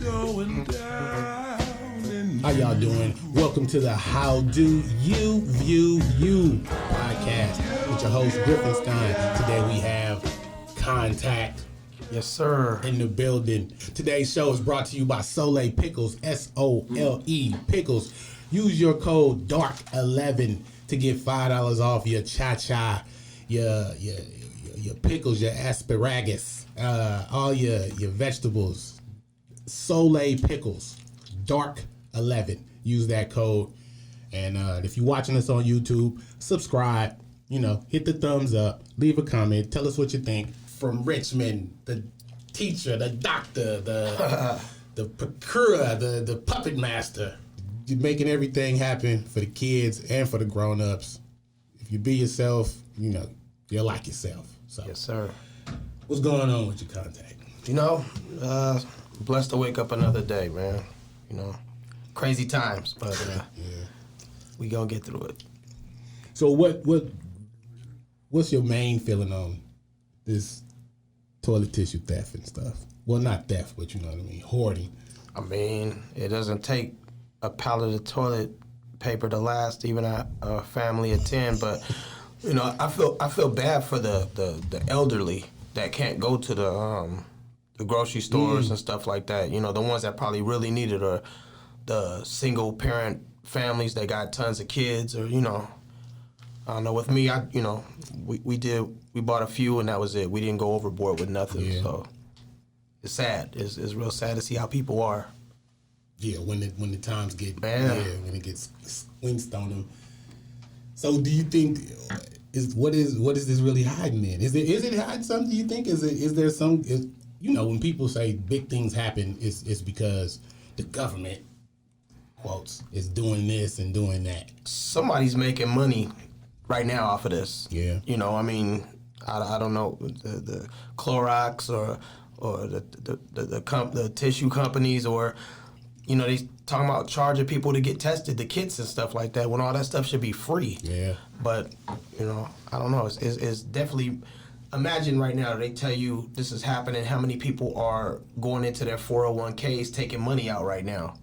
going down. How y'all doing? Welcome to the How Do You View You podcast with your host Griffinstein. Today we have Kontac. Yes, sir. In the building. Today's show is brought to you by Sole Pickles, S-O-L-E Pickles. Use your code DARK11 to get $5 off your cha-cha, your pickles, your asparagus, all your vegetables. Sole Pickles, DARK11. Use that code. And if you're watching us on YouTube, subscribe, hit the thumbs up, leave a comment, tell us what you think. From Richmond, the teacher, the doctor, the procurer, the puppet master. You're making everything happen for the kids and for the grown-ups. If you be yourself, you'll like yourself. So, yes, sir. What's going on with your Kontac? Blessed to wake up another day, man. Crazy times, but we gonna get through it. So what's your main feeling on this toilet tissue theft and stuff? Well, not theft, but you know what I mean, hoarding. I mean, it doesn't take a pallet of toilet paper to last even a family of 10, but I feel bad for the elderly that can't go to the grocery stores and stuff like that. The ones that probably really need it, or the single parent families that got tons of kids, or I don't know. With me, we bought a few and that was it. We didn't go overboard with nothing. Yeah. So it's sad. It's real sad to see how people are. Yeah, when the times get when it gets squinched on them. So do you think what is this really hiding in? Is it hiding something? Do you think is there some? When people say big things happen, it's because the government, quotes, is doing this and doing that. Somebody's making money right now off of this. Yeah. I don't know, the Clorox or the tissue companies, or they talking about charging people to get tested, the kits and stuff like that, when all that stuff should be free. Yeah. But I don't know. It's definitely. Imagine right now they tell you this is happening. How many people are going into their 401ks taking money out right now?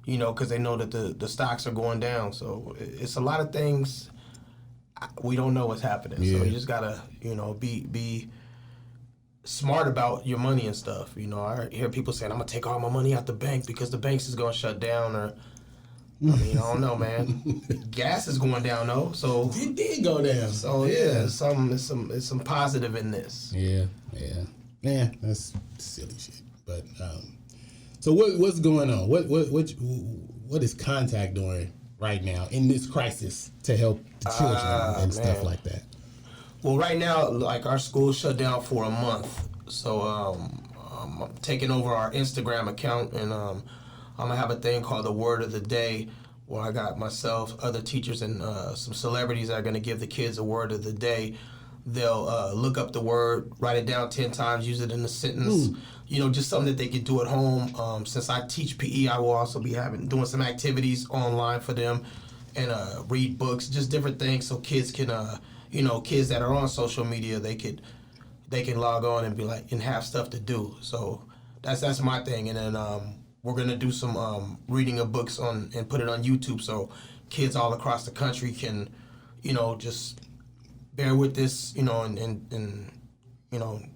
Because they know that the stocks are going down. So it's a lot of things we don't know what's happening. Yeah. So you just gotta, be smart about your money and stuff. I hear people saying, I'm gonna take all my money out the bank because the banks is gonna shut down, or I don't know, man. Gas is going down though, so it did go down. So yeah, it's some positive in this. Yeah, that's silly shit. But so what's going on? What is Kontac doing right now in this crisis to help the children and stuff like that? Well, right now, like, our school shut down for a month, so I'm taking over our Instagram account, and I'm gonna have a thing called the Word of the Day, where I got myself, other teachers, and some celebrities that are gonna give the kids a word of the day. They'll look up the word, write it down 10 times, use it in a sentence. Just something that they can do at home. Since I teach PE, I will also be doing some activities online for them, and read books, just different things, so kids can, kids that are on social media, they can log on and be like, and have stuff to do. So that's my thing. And then we're gonna do some reading of books and put it on YouTube, so kids all across the country can, just bear with this, and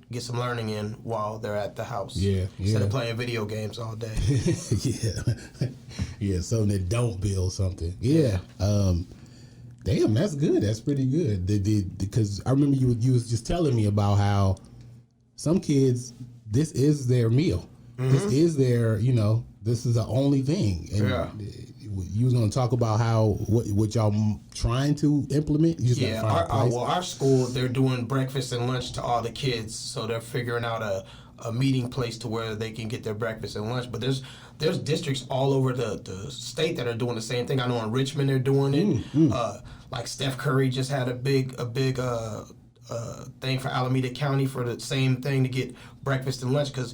get some learning in while they're at the house. Yeah. Instead of playing video games all day. Yeah, something that don't build something. Yeah. Damn, that's good. That's pretty good. Because I remember you was just telling me about how some kids, this is their meal. Mm-hmm. This is their, this is the only thing. And you was going to talk about what y'all trying to implement? Our school, they're doing breakfast and lunch to all the kids, so they're figuring out a meeting place to where they can get their breakfast and lunch. But there's districts all over the state that are doing the same thing. I know in Richmond they're doing it. Like Steph Curry just had a big thing for Alameda County for the same thing, to get breakfast and lunch, because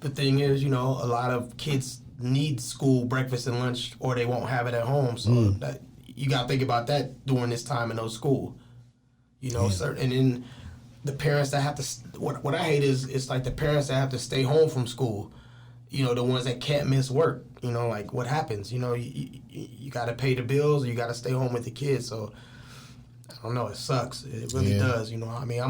the thing is, a lot of kids need school breakfast and lunch, or they won't have it at home. So that, you got to think about that during this time in those school. And then the parents that have to, what I hate is, it's like the parents that have to stay home from school. you know, the ones that can't miss work. You know, like what happens? You know, you got to pay the bills, or you got to stay home with the kids. So I don't know. It sucks. It really does. You know, I mean,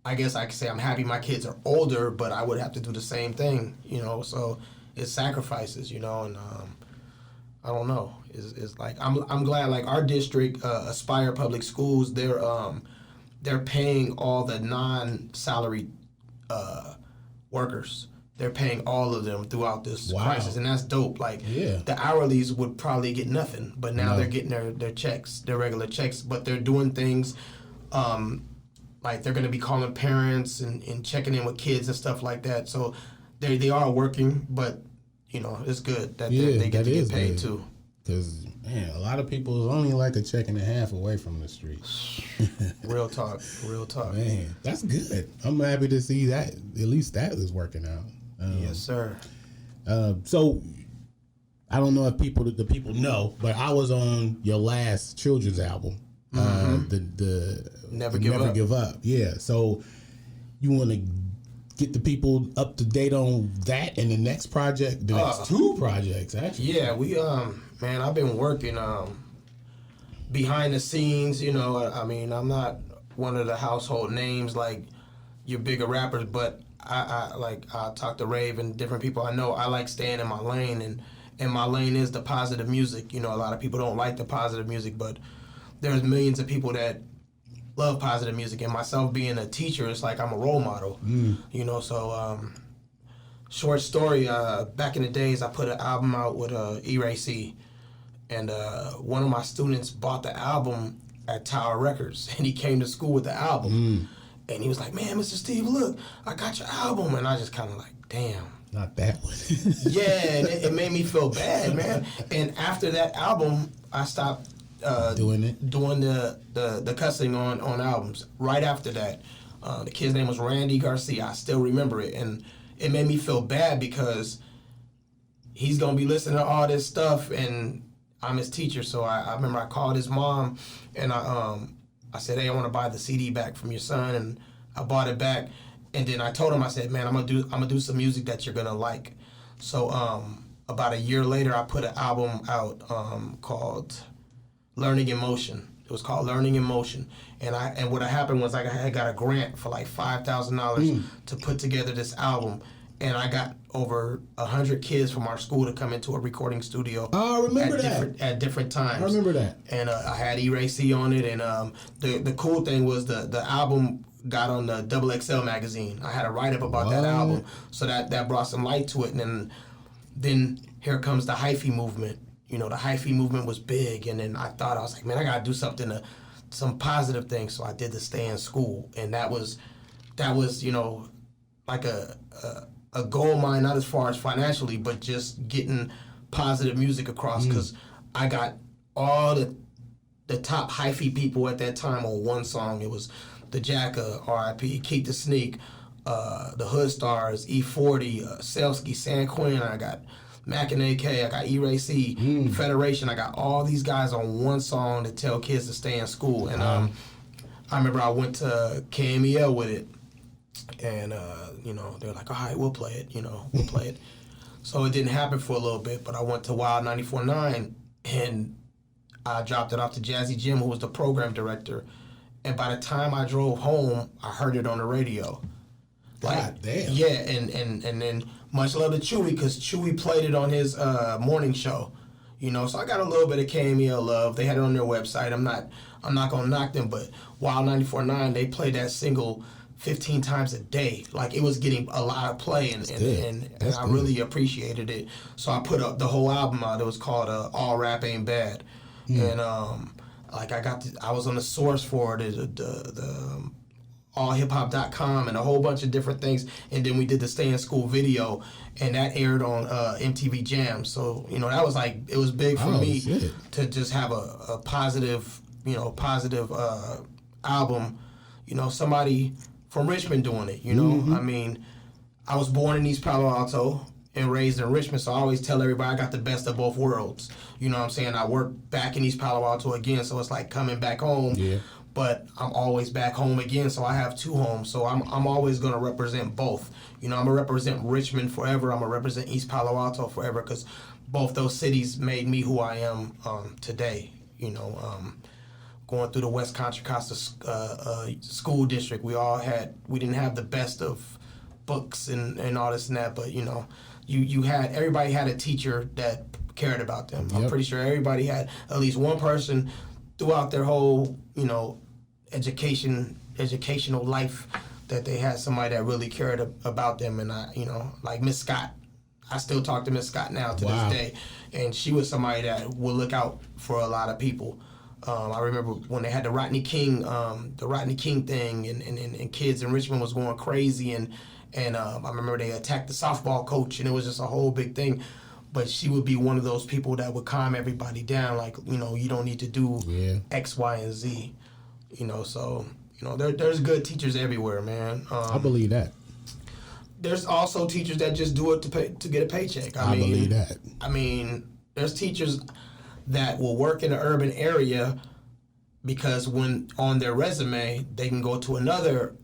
I guess I could say I'm happy my kids are older, but I would have to do the same thing. You know, so it's sacrifices. You know, and I don't know. It's like I'm glad like our district, Aspire Public Schools, they're paying all the non-salaried workers. They're paying all of them throughout this crisis, and that's dope. Like the hourlies would probably get nothing, but now they're getting their checks, their regular checks. But they're doing things like they're going to be calling parents and checking in with kids and stuff like that. So they are working, but you know it's good that they get to get paid good. Too. Because man, a lot of people is only like a check and a half away from the street. Real talk. Man, that's good. I'm happy to see that. At least that is working out. Yes, sir. So I don't know if the people know, but I was on your last children's album, the Never Give Up. Yeah. So you want to get the people up to date on that and the next project, the next two projects actually. Yeah, we man, I've been working behind the scenes. You know, I mean, I'm not one of the household names like your bigger rappers, but I talk to Rave and different people I know. I like staying in my lane, and my lane is the positive music. You know, a lot of people don't like the positive music, but there's millions of people that love positive music. And myself being a teacher, it's like I'm a role model. You know, so short story. Back in the days, I put an album out with E-Ray-C, and one of my students bought the album at Tower Records, and he came to school with the album. And he was like, man, Mr. Steve, look, I got your album. And I just kind of like, damn. Not that one. Yeah, and it made me feel bad, man. And after that album, I stopped doing the cussing on albums. Right after that, the kid's name was Randy Garcia. I still remember it. And it made me feel bad because he's going to be listening to all this stuff, and I'm his teacher. So I remember I called his mom, and I said, hey, I want to buy the CD back from your son, and I bought it back. And then I told him, I said, man, I'm gonna do some music that you're gonna like. So about a year later, I put an album out called Learning in Motion. It was called Learning in Motion. And what happened was I got a grant for like $5,000 to put together this album. And I got over 100 kids from our school to come into a recording studio. Oh, I remember at different times. I remember that. And I had E-Ray-C on it. And the cool thing was the album got on the XXL magazine. I had a write-up about that album. So that brought some light to it. And then here comes the hyphy movement. You know, the hyphy movement was big. And then I was like, man, I got to do something, some positive things. So I did the Stay in School. And that was you know, like a gold mine, not as far as financially, but just getting positive music across, because I got all the top hyphy people at that time on one song. It was the Jacka, R.I.P., Keep the Sneak, the Hood Stars, E40, Selsky, San Quinn. I got Mac and AK, I got E-Ray-C, Federation. I got all these guys on one song to tell kids to stay in school. And I remember I went to KMEL with it. And, you know, they're like, all right, we'll play it, you know, we'll play it. So it didn't happen for a little bit, but I went to Wild 94.9, and I dropped it off to Jazzy Jim, who was the program director. And by the time I drove home, I heard it on the radio. God damn. Yeah, and then much love to Chewy, because Chewy played it on his morning show. You know, so I got a little bit of KMEL love. They had it on their website. I'm not going to knock them, but Wild 94.9, they played that single 15 times a day. Like, it was getting a lot of play, and I really appreciated it. So I put up the whole album out. It was called All Rap Ain't Bad. And like I was on the source for it, the allhiphop.com, and a whole bunch of different things. And then we did the Stay in School video, and that aired on MTV Jam. So, you know, that was like, it was big for me to just have a positive, you know, album. You know, somebody from Richmond doing it, you know? I mean, I was born in East Palo Alto and raised in Richmond, so I always tell everybody I got the best of both worlds. You know what I'm saying? I work back in East Palo Alto again, so it's like coming back home. Yeah. but I'm always back home again, so I have 2 homes. So I'm always going to represent both. You know, I'm going to represent Richmond forever. I'm going to represent East Palo Alto forever, because both those cities made me who I am today. You know, going through the West Contra Costa school district, we didn't have the best of books and all this and that, but you know, everybody had a teacher that cared about them. I'm pretty sure everybody had at least one person throughout their whole, you know, educational life, that they had somebody that really cared about them. And I, you know, like Miss Scott, I still talk to Miss Scott now to this day, and she was somebody that would look out for a lot of people. I remember when they had the Rodney King thing, and kids in Richmond was going crazy, and I remember they attacked the softball coach, and it was just a whole big thing. But she would be one of those people that would calm everybody down, like, you know, you don't need to do X, Y, and Z. You know, so, you know, there's good teachers everywhere, man. I believe that. There's also teachers that just do it to get a paycheck. I mean, believe that. I mean, there's teachers that will work in an urban area because when on their resume they can go to another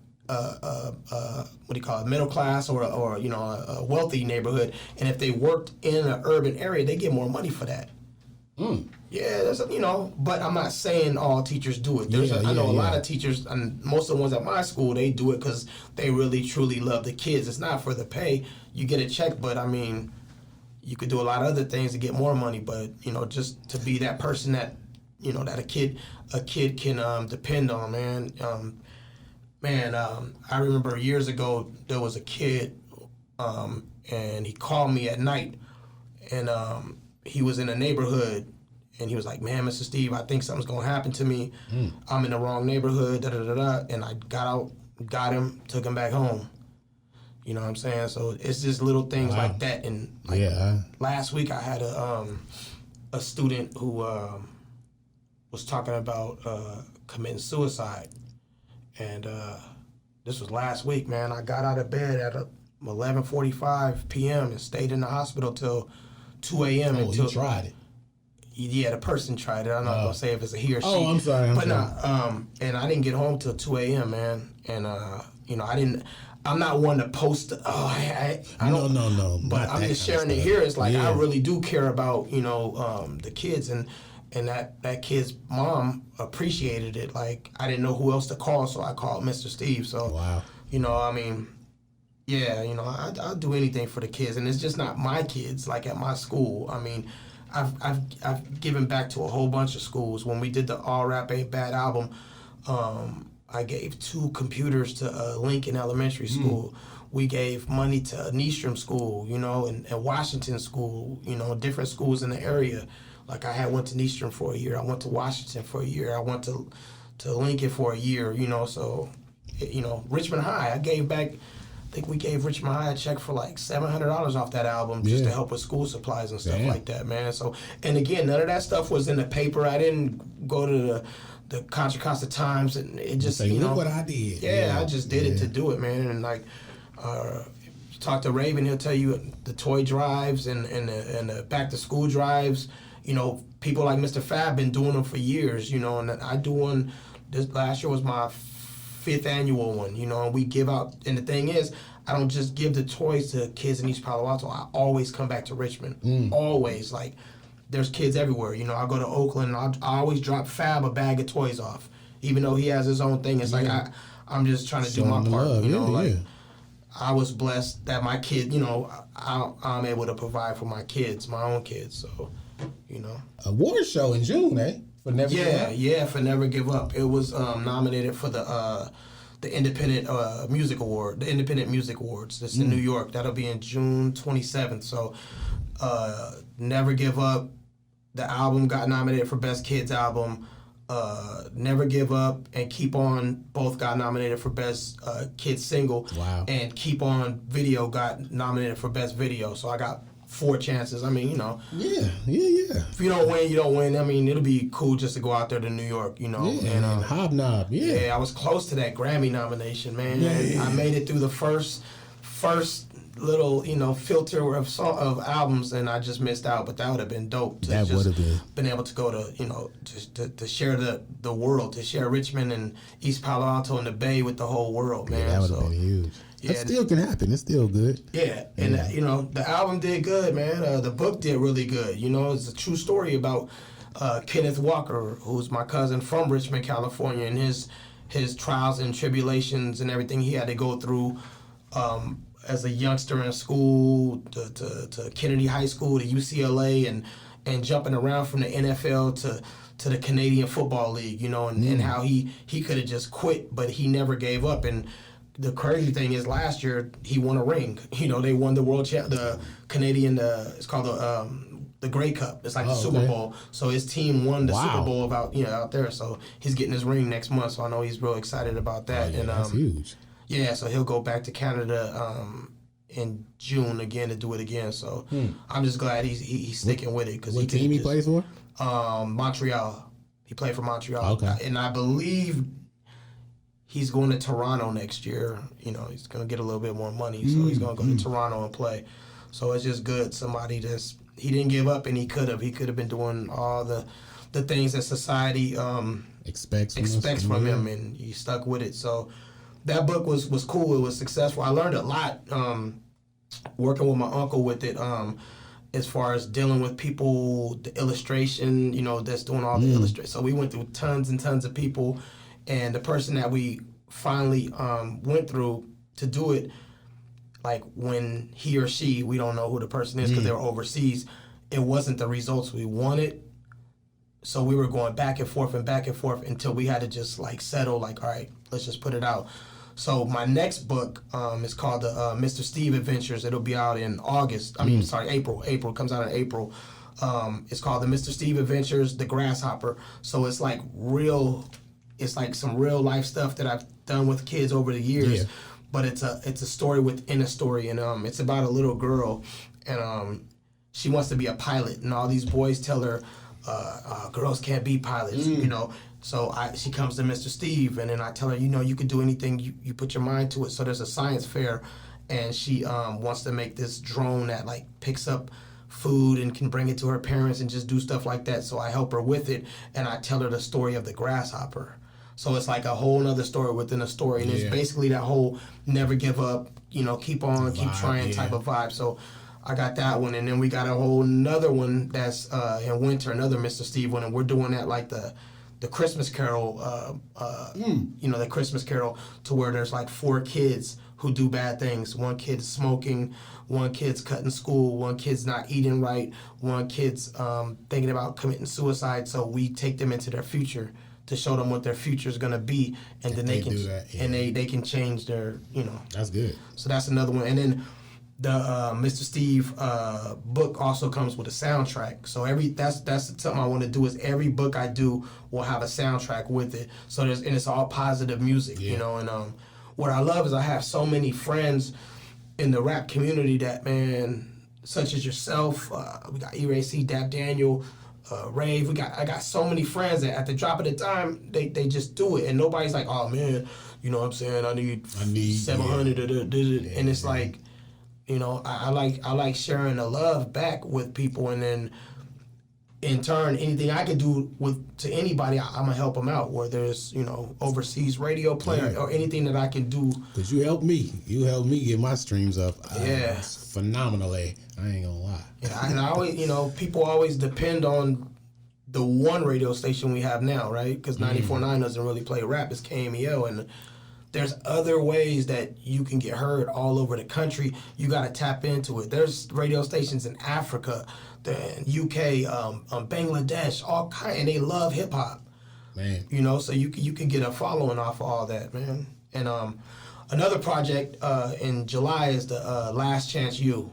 middle class or you know, a wealthy neighborhood, and if they worked in an urban area, they get more money for that. Yeah, there's you know, but I'm not saying all teachers do it. I know a lot of teachers, and most of the ones at my school, they do it because they really truly love the kids. It's not for the pay. You get a check, but I mean, you could do a lot of other things to get more money. But you know, just to be that person that, you know, that a kid can depend on, man. I remember years ago there was a kid, and he called me at night, and he was in a neighborhood, and he was like, "Man, Mr. Steve, I think something's gonna happen to me. I'm in the wrong neighborhood." Da da da da. And I got out, got him, took him back home. You know what I'm saying? So it's just little things like that. And like last week I had a student who was talking about committing suicide. And this was last week, man. I got out of bed at 11:45 p.m. and stayed in the hospital till 2 a.m. Oh, he tried it. Yeah, the person tried it. I'm not gonna say if it's a he or she. Oh, I'm sorry. And I didn't get home till 2 a.m., man. And you know, I'm not one to post. I don't. No. But I'm just sharing it here. It's like I really do care about, you know, the kids, and that kid's mom appreciated it. Like, I didn't know who else to call, so I called Mr. Steve. So, you know, I mean, yeah, you know, I'll do anything for the kids, and it's just not my kids. Like at my school, I mean, I've given back to a whole bunch of schools. When we did the All Rap Ain't Bad album, I gave 2 computers to Lincoln Elementary School. We gave money to Nystrom School, you know, and Washington School, you know, different schools in the area. Like I went to Nystrom for a year. I went to Washington for a year. I went to Lincoln for a year, you know. So, you know, Richmond High, I gave back, I think we gave Richmond High a check for like $700 off that album just to help with school supplies and stuff like that, man. So, and again, none of that stuff was in the paper. I didn't go to the Contra Costa Times, and it just, say, you know. Look what I did. Yeah, I just did it to do it, man. And like, talk to Raven, he'll tell you the toy drives and the back to school drives. You know, people like Mr. Fab been doing them for years, you know, and I do one. This last year was my 5th annual one, you know, and we give out. And the thing is, I don't just give the toys to kids in East Palo Alto. I always come back to Richmond. Always. Like, there's kids everywhere. You know, I go to Oakland, and I always drop Fab a bag of toys off. Even though he has his own thing, it's like I'm just trying to do my part, you know, like. I was blessed that my kid, you know, I'm able to provide for my kids, my own kids, so, you know. Award show in June, eh? For Never Give Up? Yeah, for Never Give Up. It was nominated for the Independent Music Award, the Independent Music Awards. That's in New York. That'll be in June 27th. So, Never Give Up, the album got nominated for Best Kids Album. Never Give Up and Keep On both got nominated for Best Kids Single. Wow. And Keep On Video got nominated for Best Video. So I got 4 chances. I mean, you know. Yeah. If you don't win, you don't win. I mean, it'll be cool just to go out there to New York, you know. Yeah, and hobnob, Yeah, I was close to that Grammy nomination, man. I made it through the first little filter of albums, and I just missed out. But that would have been dope to That would have been able to go to to share the world, to share Richmond and East Palo Alto and the Bay with the whole world, man. Yeah, that would have been huge. That still can happen. It's still good. Yeah, and the album did good, man. The book did really good. It's a true story about Kenneth Walker, who's my cousin from Richmond, California, and his trials and tribulations and everything he had to go through as a youngster in school to Kennedy High School to UCLA and jumping around from the NFL to the Canadian Football League, and how he could have just quit, but he never gave up. And the crazy thing is, last year he won a ring. They won the the Canadian. It's called the Grey Cup. It's like the Super Bowl. So his team won the Super Bowl out there. So he's getting his ring next month. So I know he's real excited about that. And that's huge. Yeah, so he'll go back to Canada in June again to do it again. So I'm just glad he's sticking with it. What team he plays for? Montreal. He played for Montreal. Okay. And I believe he's going to Toronto next year. He's going to get a little bit more money. So he's going to go to Toronto and play. So it's just good. Somebody he didn't give up, and he could have. He could have been doing all the things that society expects from him, and he stuck with it. So that book was cool. It was successful. I learned a lot working with my uncle with it, as far as dealing with people, the illustration, that's doing all the illustration. So we went through tons and tons of people, and the person that we finally went through to do it, like when he or she, we don't know who the person is because they were overseas, it wasn't the results we wanted. So we were going back and forth until we had to just settle, all right, let's just put it out. So my next book is called the Mr. Steve Adventures. It'll be out in April. April comes out in April. It's called the Mr. Steve Adventures, the Grasshopper. So it's some real life stuff that I've done with kids over the years. Yeah. But it's a story within a story, and it's about a little girl, and she wants to be a pilot, and all these boys tell her, girls can't be pilots, So she comes to Mr. Steve, and then I tell her, you can do anything you put your mind to it. So there's a science fair, and she wants to make this drone that picks up food and can bring it to her parents and just do stuff like that. So I help her with it, and I tell her the story of the grasshopper. So it's like a whole nother story within a story, and it's basically that whole never give up, keep on, keep trying type of vibe. So I got that one, and then we got a whole nother one that's in winter, another Mr. Steve one, and we're doing that the Christmas Carol, the Christmas Carol, to where there's 4 kids who do bad things. One kid's smoking, one kid's cutting school, one kid's not eating right, one kid's thinking about committing suicide. So we take them into their future to show them what their future is going to be, and then they can do that, and they can change their, That's good. So that's another one. And then the Mr. Steve book also comes with a soundtrack. So that's something I want to do, is every book I do will have a soundtrack with it. So it's all positive music, and what I love is I have so many friends in the rap community that, man, such as yourself, we got E-Ray-C, Dap Daniel, Rave. I got so many friends that at the drop of the time they just do it, and nobody's like, oh man, what I'm saying, I need 700 and it's like, I like sharing the love back with people, and then in turn, anything I can do to anybody, I'm gonna help them out. Whether it's overseas radio player or anything that I can do. Cause you helped me get my streams up. Phenomenally. I ain't gonna lie. Yeah, and I always, people always depend on the one radio station we have now, right? Because 94.9 doesn't really play rap. It's KMEL, and there's other ways that you can get heard all over the country. You got to tap into it. There's radio stations in Africa, the UK, Bangladesh, all kind, and they love hip hop. Man, so you can get a following off of all that, man. And another project in July is the Last Chance U.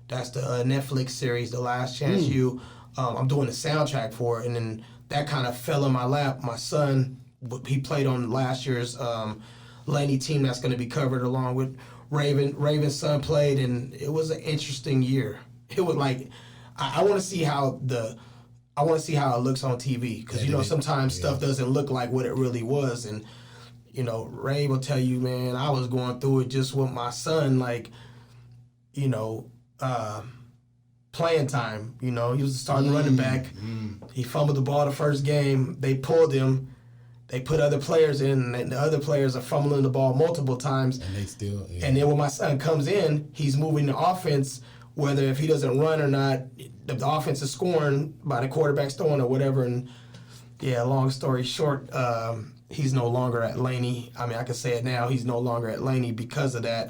That's the Netflix series, The Last Chance U. I'm doing the soundtrack for it, and then that kind of fell in my lap. My son, he played on last year's Laney team that's going to be covered along with Raven. Raven's son played, and it was an interesting year. It was I want to see how it looks on TV, because sometimes stuff doesn't look like what it really was, and Ray will tell you, man, I was going through it just with my son, you know, playing time. You know, he was the starting running back. He fumbled the ball the first game. They pulled him. They put other players in, and the other players are fumbling the ball multiple times. And they still. Yeah. And then when my son comes in, he's moving the offense. Whether if he doesn't run or not, the offense is scoring by the quarterback's throwing or whatever. And yeah, long story short, he's no longer at Laney. I mean, I can say it now. He's no longer at Laney because of that.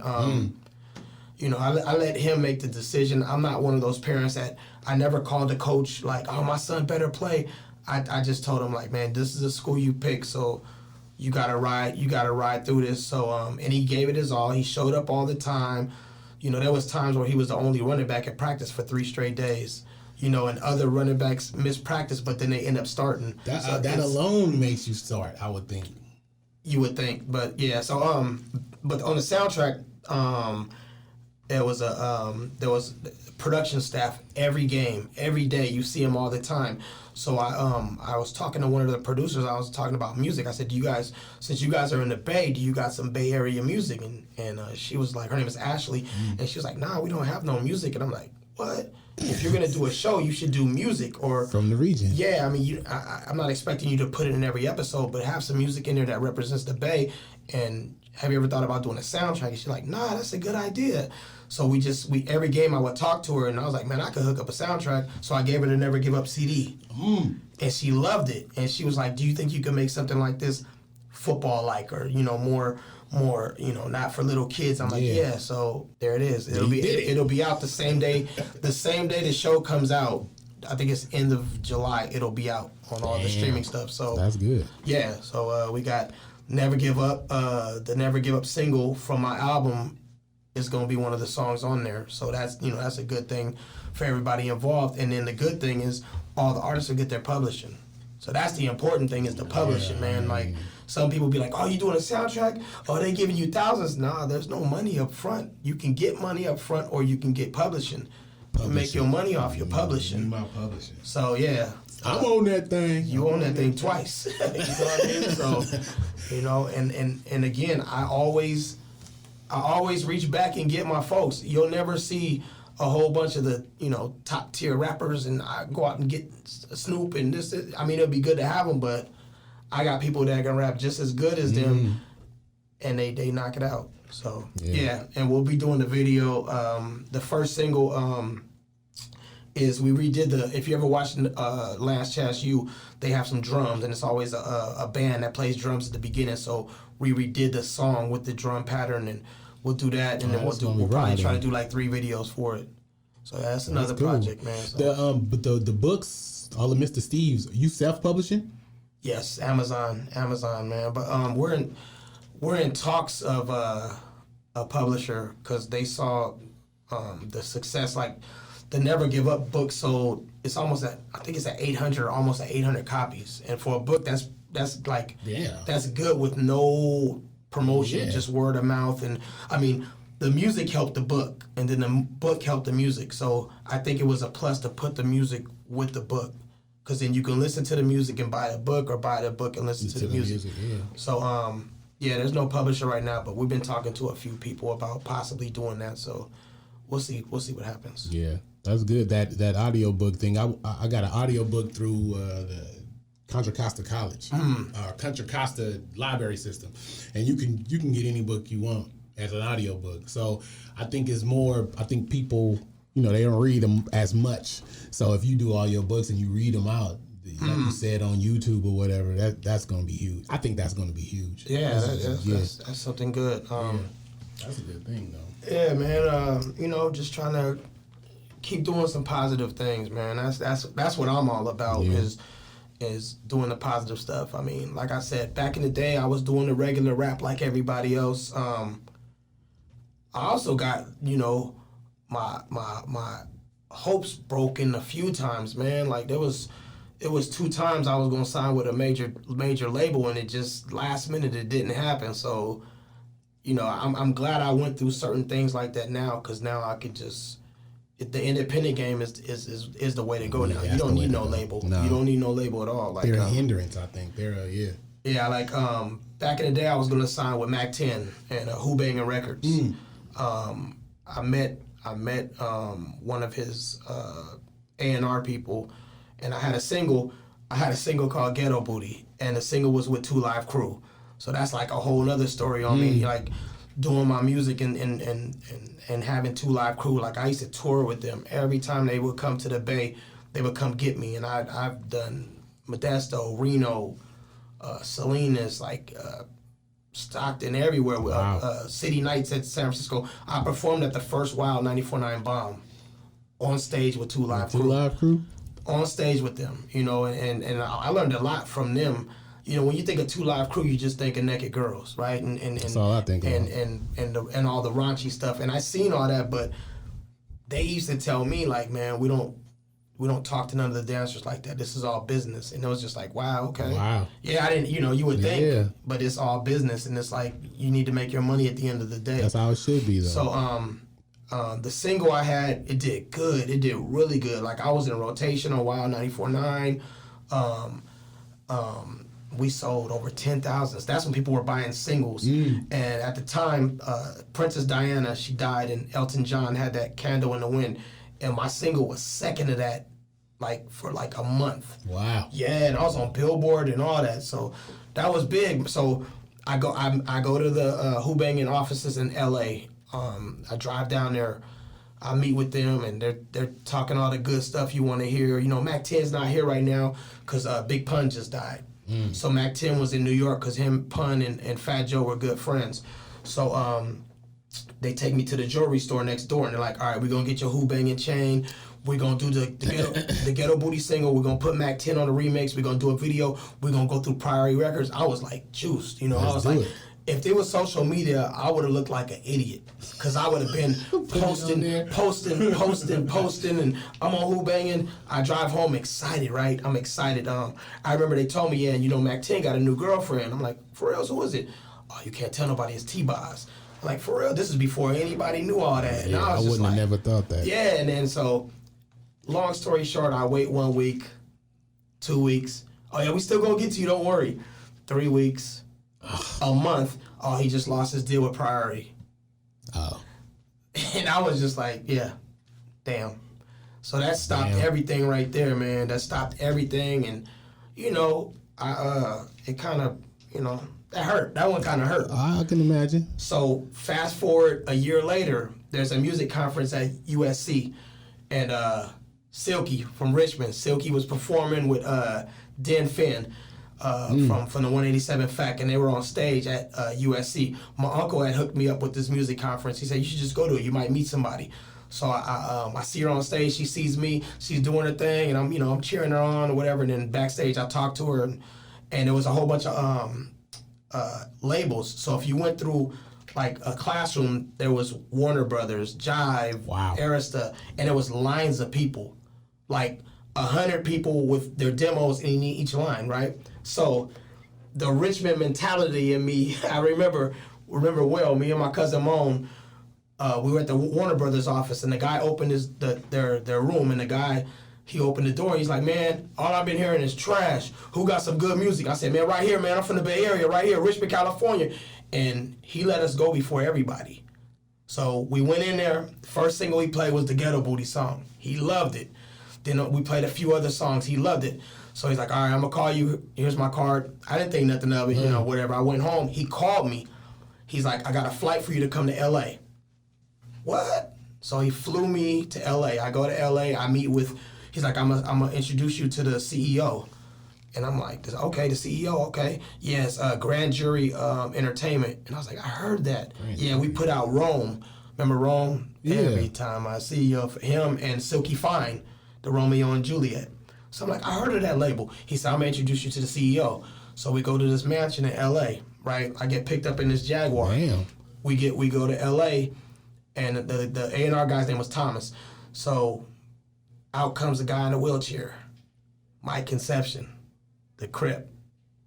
You know, I let him make the decision. I'm not one of those parents that I never called the coach like, oh, my son better play. I just told him like, man, this is a school you pick, so you gotta ride through this. So and he gave it his all. He showed up all the time. You know, there was times where he was the only running back at practice for 3 straight days. You know, and other running backs miss practice, but then they end up starting. That alone makes you start, I would think. You would think, but yeah. So but on the soundtrack, there was production staff every game, every day. You see them all the time. So I was talking to one of the producers. I was talking about music. I said, since you guys are in the Bay, do you got some Bay Area music? And she was like, her name is Ashley, and she was like, nah, we don't have no music. And I'm like, what? If you're gonna do a show, you should do music or from the region. Yeah, I mean, I'm not expecting you to put it in every episode, but have some music in there that represents the Bay. And have you ever thought about doing a soundtrack? And she's like, nah, that's a good idea. So we every game I would talk to her, and I was like, man, I could hook up a soundtrack. So I gave her the Never Give Up CD, and she loved it. And she was like, do you think you could make something like this football-like, or you know, more you know, not for little kids? I'm like, yeah. So there it is. It'll be out the same day. The same day the show comes out. I think it's end of July. It'll be out on all the streaming stuff. So that's good. Yeah. So we got Never Give Up. The Never Give Up single from my album is going to be one of the songs on there. So that's, you know, that's a good thing for everybody involved. And then the good thing is all the artists will get their publishing. So that's the important thing, is the publishing, man. Like, some people be like, oh, you doing a soundtrack? Oh, they giving you thousands. Nah, there's no money up front. You can get money up front, or you can get publishing. You make your money off your publishing. My publishing. So yeah. I'm on that thing. You own that thing twice. You know what I mean? So, you know, and again, I always reach back and get my folks. You'll never see a whole bunch of the, you know, top tier rappers, and I go out and get Snoop and this. I mean, it'd be good to have them, but I got people that can rap just as good as them, and they knock it out. So yeah, and we'll be doing the video. The first single is we redid the. If you ever watched Last Chance U, they have some drums, and it's always a band that plays drums at the beginning. So we redid the song with the drum pattern, and we'll do that, and then we'll probably try to do like 3 videos for it. So that's another project, man. So. But the books, all of Mr. Steve's, you self-publishing? Yes, Amazon, man. But we're in talks of a publisher, because they saw the success. Like the Never Give Up book sold. It's almost at, I think it's at 800, almost at 800 copies. And for a book, that's like that's good with no promotion, just word of mouth. And I mean, the music helped the book, and then the book helped the music. So I think it was a plus to put the music with the book, because then you can listen to the music and buy the book, or buy the book and listen to the music. So there's no publisher right now, but we've been talking to a few people about possibly doing that. So we'll see what happens. Yeah, that's good. That audio book thing. I got an audio book through the Contra Costa College, Contra Costa library system, and you can get any book you want as an audio book. So I think it's more. I think people, you know, they don't read them as much. So if you do all your books and you read them out, like you said, on YouTube or whatever, that's going to be huge. I think that's going to be huge. Yeah, that's something good. That's a good thing, though. Yeah, man. You know, just trying to keep doing some positive things, man. That's what I'm all about. Is doing the positive stuff. I mean, like I said, back in the day, I was doing the regular rap like everybody else. I also got, you know, my hopes broken a few times, man. Like it was 2 times I was gonna sign with a major label, and it just last minute it didn't happen. So, you know, I'm glad I went through certain things like that now, because now I could just. The independent game is the way to go now. You don't need no label. No. You don't need no label at all. Like, they're a hindrance, I think. Yeah, like back in the day, I was gonna sign with Mac 10 and Who Bangin' Records. I I met one of his A&R people, and I had a single called Ghetto Booty, and the single was with 2 Live Crew. So that's like a whole other story on me, like doing my music and having 2 Live Crew. Like I used to tour with them. Every time they would come to the Bay, they would come get me, and I've done Modesto, Reno, Salinas, like Stockton, everywhere. Wow. City Nights at San Francisco. I performed at the first Wild 94.9 Bomb on stage with 2 Live Crew. 2 Live Crew? On stage with them, you know, and I learned a lot from them. You know, when you think of 2 Live Crew, you just think of naked girls, right? And that's all I think of. And all the raunchy stuff. And I seen all that, but they used to tell me like, man, we don't talk to none of the dancers like that. This is all business. And it was just like, wow, okay. Wow. Yeah, I didn't, you would think, Yeah. but it's all business, and it's like you need to make your money at the end of the day. That's how it should be, though. So, the single I had, it did good. It did really good. Like I was in rotation on Wild 94.9. We sold over 10,000. That's when people were buying singles. And at the time, Princess Diana, she died, and Elton John had that Candle in the Wind. And my single was second to that, like for like a month. Wow. Yeah, and I was on Billboard and all that. So that was big. So I go to the Who Bangin' offices in L.A. I drive down there, I meet with them, and they're talking all the good stuff you want to hear. You know, Mac 10's not here right now because Big Pun just died. So Mac 10 was in New York because him, Pun, and Fat Joe were good friends. So they take me to the jewelry store next door, and they're like, all right, we're going to get your Who Bangin' chain. We're going to do the Ghetto Booty single. We're going to put Mac 10 on the remix. We're going to do a video. We're going to go through Priority Records. I was like juiced, you know. I was like, if there was social media, I would have looked like an idiot because I would have been posting, and I'm on Who Bangin'. I drive home excited, right? I'm excited. I remember they told me, yeah, you know, Mac 10 got a new girlfriend. I'm like, for real? So who is it? Oh, you can't tell nobody. It's T-Boz. I'm like, for real? This is before anybody knew all that. Yeah, I wouldn't have never thought that. Yeah, and then so, long story short, I wait 1 week, 2 weeks. Oh yeah, we still gonna get to you. Don't worry. 3 weeks. A month, oh, he just lost his deal with Priority. Oh. And I was just like, yeah, damn. So that stopped everything right there, man. That stopped everything. And, you know, it kind of, you know, that hurt. That one kind of hurt. I can imagine. So fast forward a year later, there's a music conference at USC. And Silky from Richmond, Silky was performing with Den Finn. From the 187 Fact, and they were on stage at USC. My uncle had hooked me up with this music conference. He said, you should just go to it. You might meet somebody. So I see her on stage. She sees me. She's doing her thing, and I'm cheering her on or whatever. And then backstage, I talked to her, and there was a whole bunch of labels. So if you went through like a classroom, there was Warner Brothers, Jive, Arista, and there was lines of people, like 100 people with their demos in each line, right? So the Richmond mentality in me, I remember well, me and my cousin Moan, we were at the Warner Brothers office, and the guy opened their room, and the guy, he opened the door, he's like, man, all I've been hearing is trash. Who got some good music? I said, man, right here, man, I'm from the Bay Area, right here, Richmond, California. And he let us go before everybody. So we went in there, first single he played was the Ghetto Booty song. He loved it. Then we played a few other songs. He loved it. So he's like, all right, I'm going to call you. Here's my card. I didn't think nothing of it, you know, whatever. I went home. He called me. He's like, I got a flight for you to come to L.A. What? So he flew me to L.A. I go to L.A. I meet with, he's like, I'm going to introduce you to the CEO. And I'm like, okay, the CEO, okay. Yes, Grand Jury Entertainment. And I was like, I heard that. Yeah, we put out Rome. Remember Rome? Yeah. Every time I see him and Silky Fine, the Romeo and Juliet. So I'm like, I heard of that label. He said, I'm going to introduce you to the CEO. So we go to this mansion in L.A., right? I get picked up in this Jaguar. Damn. We go to L.A., and the A&R guy's name was Thomas. So out comes a guy in a wheelchair. My Conception, the Crip,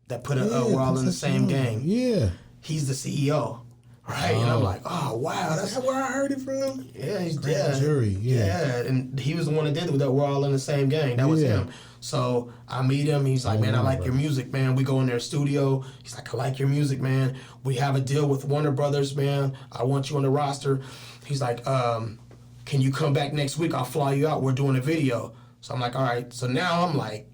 that put we're all in the same gang. Yeah. He's the CEO. Right, and I'm like, oh wow, that's where I heard it from. Yeah, he's Grand Jury. Yeah, and he was the one that did it. That we're all in the same gang. That was him. So I meet him. He's like, man, I like your music, man. We go in their studio. He's like, I like your music, man. We have a deal with Warner Brothers, man. I want you on the roster. He's like, can can you come back next week? I'll fly you out. We're doing a video. So I'm like, all right. So now I'm like,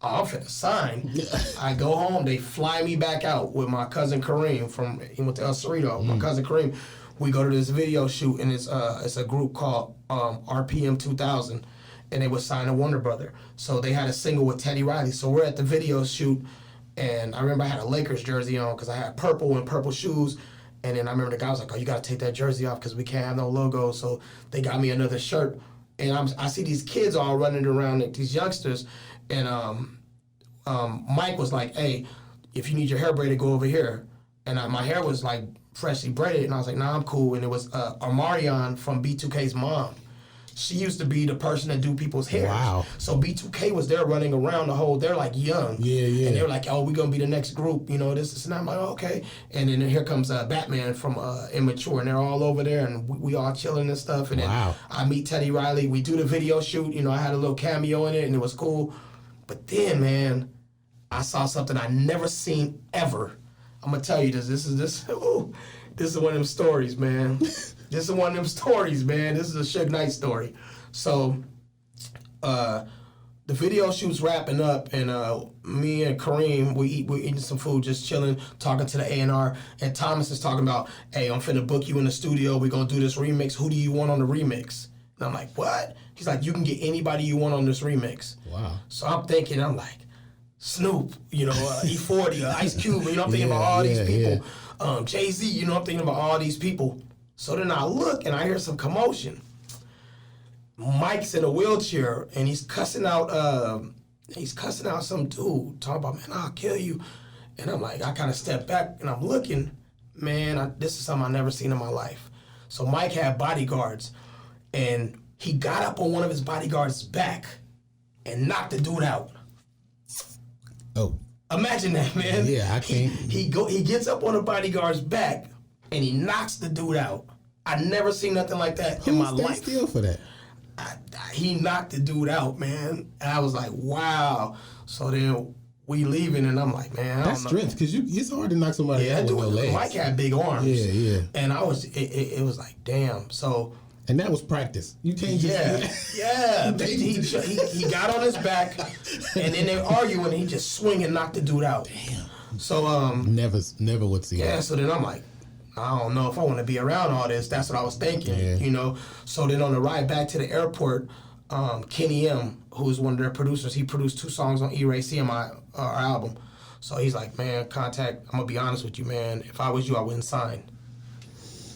oh, I'm finna sign. I go home. They fly me back out with my cousin Kareem he went to El Cerrito. My cousin Kareem. We go to this video shoot, and it's a group called RPM 2000, and they was signed to Warner Brother. So they had a single with Teddy Riley. So we're at the video shoot, and I remember I had a Lakers jersey on because I had purple and purple shoes. And then I remember the guy was like, oh, you got to take that jersey off because we can't have no logo. So they got me another shirt. And I see these kids all running around, like these youngsters. And Mike was like, hey, if you need your hair braided, go over here. And my hair was like freshly braided. And I was like, nah, I'm cool. And it was Amarion from B2K's mom. She used to be the person that do people's hair. Wow. So B2K was there running around they're like young. Yeah. And they were like, oh, we're going to be the next group, this and I'm like, oh, okay. And then here comes Batman from Immature, and they're all over there, and we all chilling and stuff. And then I meet Teddy Riley. We do the video shoot. I had a little cameo in it, and it was cool. But then, man, I saw something I never seen ever. I'm going to tell you this. This is one of them stories, man. This is one of them stories, man. This is a Suge Knight story. So, the video shoot's wrapping up, and me and Kareem, we're eating some food, just chilling, talking to the A&R, and Thomas is talking about, hey, I'm finna book you in the studio. We're gonna do this remix. Who do you want on the remix? And I'm like, what? He's like, you can get anybody you want on this remix. Wow. So I'm like, Snoop, E40, Ice Cube, I'm thinking about all these people. Jay-Z, I'm thinking about all these people. So then I look and I hear some commotion. Mike's in a wheelchair and he's cussing out some dude, talking about, man, I'll kill you. And I'm like, I kind of step back and I'm looking, man, this is something I've never seen in my life. So Mike had bodyguards, and he got up on one of his bodyguards' back and knocked the dude out. Oh. Imagine that, man. Yeah, I can't. He gets up on the bodyguard's back and he knocks the dude out. I never seen nothing like that in my life. Still for that? He knocked the dude out, man. And I was like, wow. So then we leaving, and I'm like, man, that's strength, because it's hard to knock somebody out with no legs. Mike had big arms. Yeah. And it was like, damn. So. And that was practice. You can't just... Yeah. He got on his back, and then they arguing, and he just swing and knocked the dude out. Damn. So, Never would see that. Yeah, so then I'm like, I don't know if I want to be around all this. That's what I was thinking, So then on the ride back to the airport, Kenny M, who is one of their producers, he produced 2 songs on E-Ray CMI, our album. So he's like, man, Kontac, I'm going to be honest with you, man. If I was you, I wouldn't sign.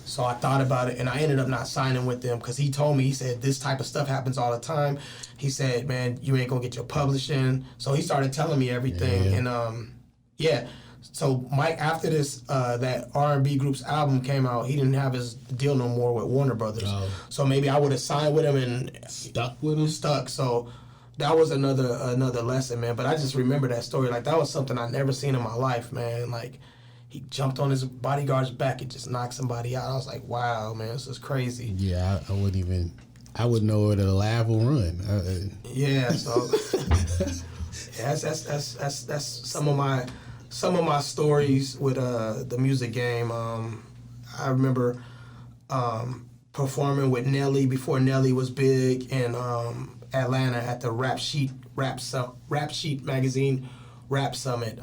So I thought about it, and I ended up not signing with them because he told me, he said, this type of stuff happens all the time. He said, man, you ain't going to get your publishing. So he started telling me everything. Yeah. And, so Mike, after this, that R&B group's album came out, he didn't have his deal no more with Warner Brothers. Oh. So maybe I would have signed with him and stuck with him. So that was another lesson, man. But I just remember that story. Like, that was something I never seen in my life, man. Like, he jumped on his bodyguard's back and just knocked somebody out. I was like, wow, man, this is crazy. Yeah, I wouldn't know whether to laugh or run. Yeah, so yeah, that's some of my stories with the music game. I remember performing with Nelly before Nelly was big in Atlanta at the Rap Sheet magazine Rap Summit.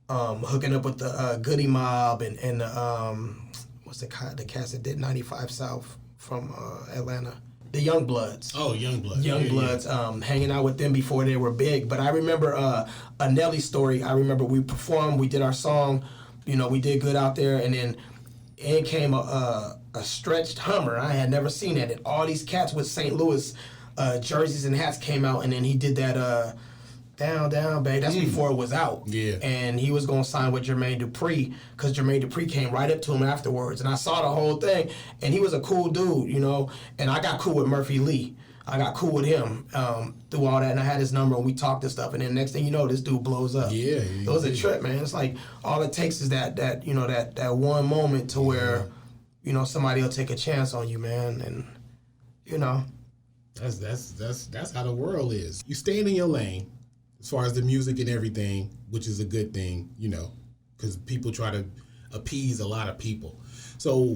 Hooking up with the Goody Mob and what's the cast that did 95 South from Atlanta. The Young Bloods. Oh, Young Bloods. Young Bloods, hanging out with them before they were big. But I remember a Nelly story. I remember we performed, we did our song, we did good out there, and then in came a stretched Hummer. I had never seen that. And all these cats with St. Louis jerseys and hats came out, and then he did that Down, Down, Babe. That's before it was out. Yeah. And he was going to sign with Jermaine Dupri because Jermaine Dupri came right up to him afterwards. And I saw the whole thing. And he was a cool dude, And I got cool with Murphy Lee. I got cool with him through all that. And I had his number and we talked and stuff. And then next thing you know, this dude blows up. Yeah. It was a trip, man. It's like all it takes is that one moment to where, somebody will take a chance on you, man. And, That's how the world is. You staying in your lane. As far as the music and everything, which is a good thing, because people try to appease a lot of people. So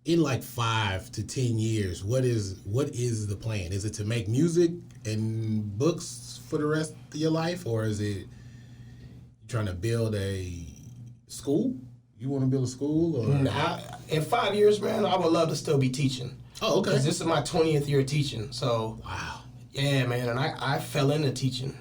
in like 5 to 10 years, what is the plan? Is it to make music and books for the rest of your life, or is it trying to build a school? You want to build a school? Or In 5 years, man, I would love to still be teaching. Oh, okay. Because this is my 20th year teaching. So, wow. Yeah, man, and I fell into teaching.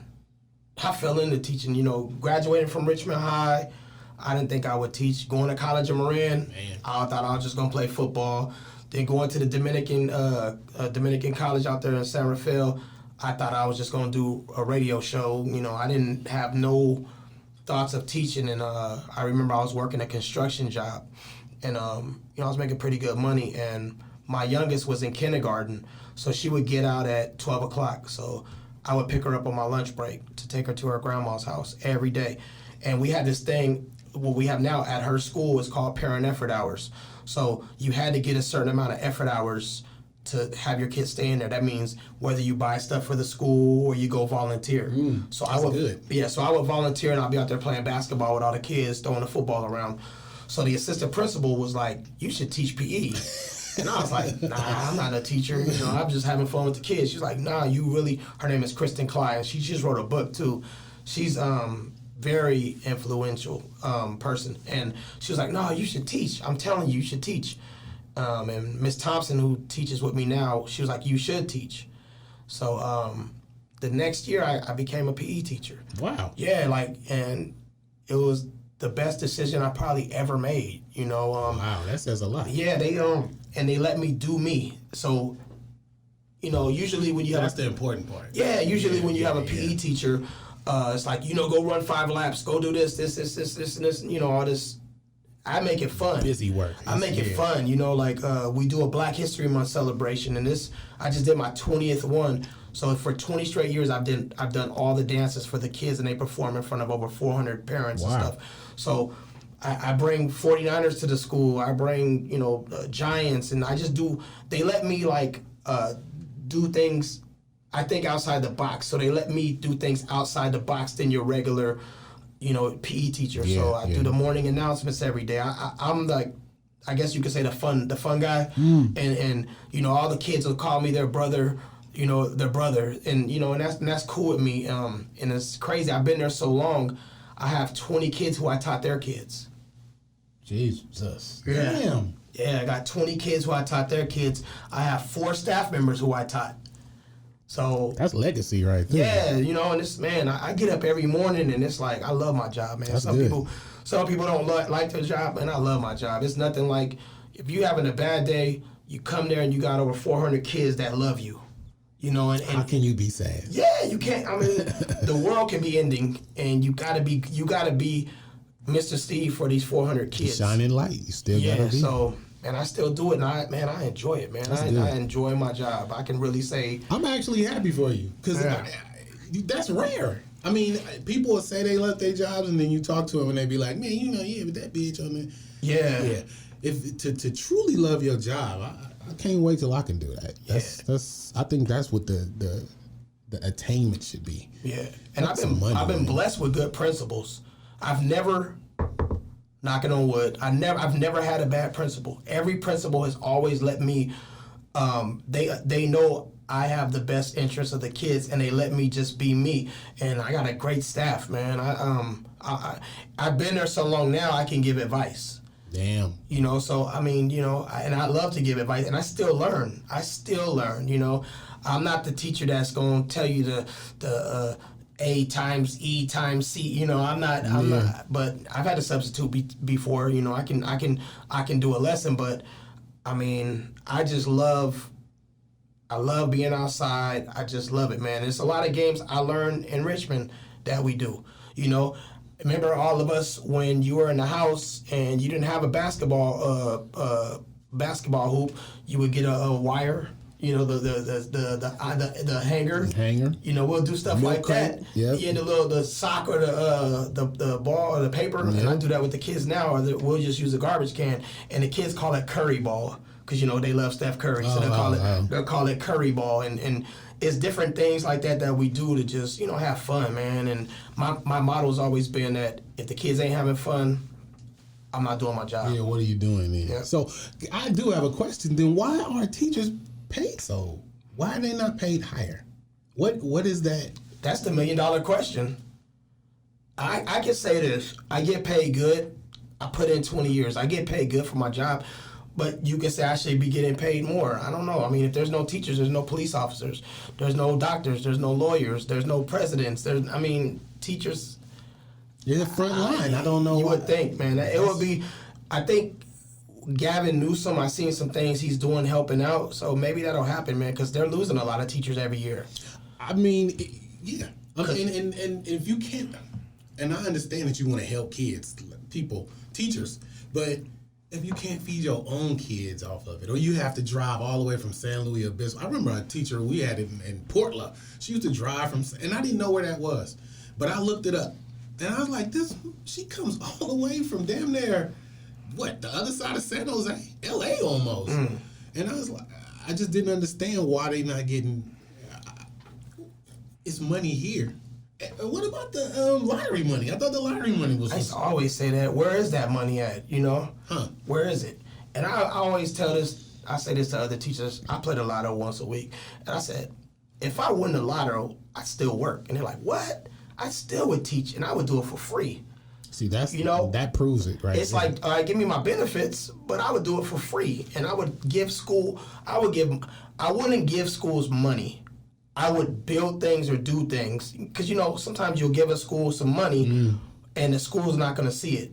You know, graduating from Richmond High, I didn't think I would teach. Going to college in Marin, I thought I was just going to play football. Then going to the Dominican college out there in San Rafael, I thought I was just going to do a radio show. You know, I didn't have no thoughts of teaching. And I remember I was working a construction job. And, you know, I was making pretty good money. And my youngest was in kindergarten, so she would get out at 12 o'clock. So I would pick her up on my lunch break to take her to her grandma's house every day. And we had this thing, what we have now at her school is called parent effort hours. So you had to get a certain amount of effort hours to have your kids stay in there. That means whether you buy stuff for the school or you go volunteer. So I would volunteer, and I'll be out there playing basketball with all the kids, throwing the football around. So the assistant principal was like, "You should teach PE." And I was like, "Nah, I'm not a teacher. You know, I'm just having fun with the kids." She's like, "Nah, you really." Her name is Kristen Clyde. She just wrote a book too. She's very influential person, and she was like, "No, you should teach. I'm telling you, you should teach." And Miss Thompson, who teaches with me now, she was like, "You should teach." So the next year, I became a PE teacher. Wow. Yeah, and it was the best decision I probably ever made. You know. Wow, that says a lot. Yeah, they let me do me. So, you know, usually when you have the important part. Yeah, usually when you have a PE teacher, it's like, you know, go run 5 laps, go do this, and this, you know, all this. I make it fun. Busy work. I make it fun, you know, like we do a Black History Month celebration, and I just did my 20th one. So for 20 straight years, I've done all the dances for the kids, and they perform in front of over 400 parents and stuff. So I bring 49ers to the school. I bring, you know, Giants, and I just do. They let me like do things, I think, outside the box. So they let me do things outside the box than your regular, you know, PE teacher. So I do the morning announcements every day. I'm like, I guess you could say the fun guy, and you know, all the kids will call me their brother. You know, their brother, and you know, and that's cool with me. And it's crazy. I've been there so long. I have 20 kids who I taught their kids. Jesus. Yeah. Damn. Yeah, I got 20 kids who I taught their kids. I have 4 staff members who I taught. So that's legacy right there. Yeah, you know, and this, man, I get up every morning and it's like, I love my job, man. That's some good. people don't like their job, and I love my job. It's nothing like, if you having a bad day, you come there and you got over 400 kids that love you. You know, and how can you be sad? Yeah, you can't. I mean, the world can be ending, and you gotta be Mr. Steve for these 400 kids. Shining light. You still gotta be. So, and I still do it, and I enjoy it, man. I enjoy my job. I can really say I'm actually happy for you, because that's rare. I mean, people will say they love their jobs, and then you talk to them, and they be like, "Man, you know, but that bitch on there." Yeah. If to truly love your job, I can't wait till I can do that. That's I think that's what the attainment should be. Yeah, and I've been blessed with good principals. I've never, knocking on wood, I've never had a bad principal. Every principal has always let me. They know I have the best interest of the kids, and they let me just be me. And I got a great staff, man. I've been there so long now, I can give advice. Damn. You know, so, I mean, you know, and I love to give advice, and I still learn, you know. I'm not the teacher that's going to tell you the A times E times C, you know. I'm not, but I've had a substitute before, you know. I can do a lesson, but, I mean, I love being outside. I just love it, man. There's a lot of games I learned in Richmond that we do, you know. Remember all of us when you were in the house and you didn't have a basketball hoop, you would get a wire, you know, the hanger. Hanger. You know, we'll do stuff like that. Yep. Yeah, the sock or the ball or the paper. Yep. And I do that with the kids now, or we'll just use a garbage can, and the kids call it curry ball, because, you know, they love Steph Curry, so they'll call it curry ball, and it's different things like that we do to just, you know, have fun, man. And my motto has always been that if the kids ain't having fun, I'm not doing my job. Yeah, what are you doing then? Yeah. So I do have a question. Then why are teachers paid so? Why are they not paid higher? What is that? That's the $1 million question. I can say this. I get paid good. I put in 20 years. I get paid good for my job. But you can say I should be getting paid more. I don't know. I mean, if there's no teachers, there's no police officers. There's no doctors. There's no lawyers. There's no presidents. Teachers... You're the front line. I don't know. You would think, man. It would be... I think Gavin Newsom, I've seen some things he's doing helping out. So maybe that'll happen, man, because they're losing a lot of teachers every year. I mean, yeah. And if you can't... And I understand that you want to help kids, people, teachers, but if you can't feed your own kids off of it, or you have to drive all the way from San Luis Obispo. I remember a teacher we had in Portland. She used to drive from, and I didn't know where that was, but I looked it up, and I was like, she comes all the way from damn near, the other side of San Jose, L.A. almost. And I was like, I just didn't understand why they not getting, it's money here. What about the lottery money? I thought the lottery money was... I used to always say that. Where is that money at, you know? Where is it? And I always tell this, I say this to other teachers. I play the lotto once a week. And I said, if I win the lotto, I'd still work. And they're like, what? I still would teach, and I would do it for free. See, that proves it, right? It's like, all right, give me my benefits, but I would do it for free. And I would give school, I wouldn't give schools money. I would build things or do things. Because, sometimes you'll give a school some money and the school's not going to see it.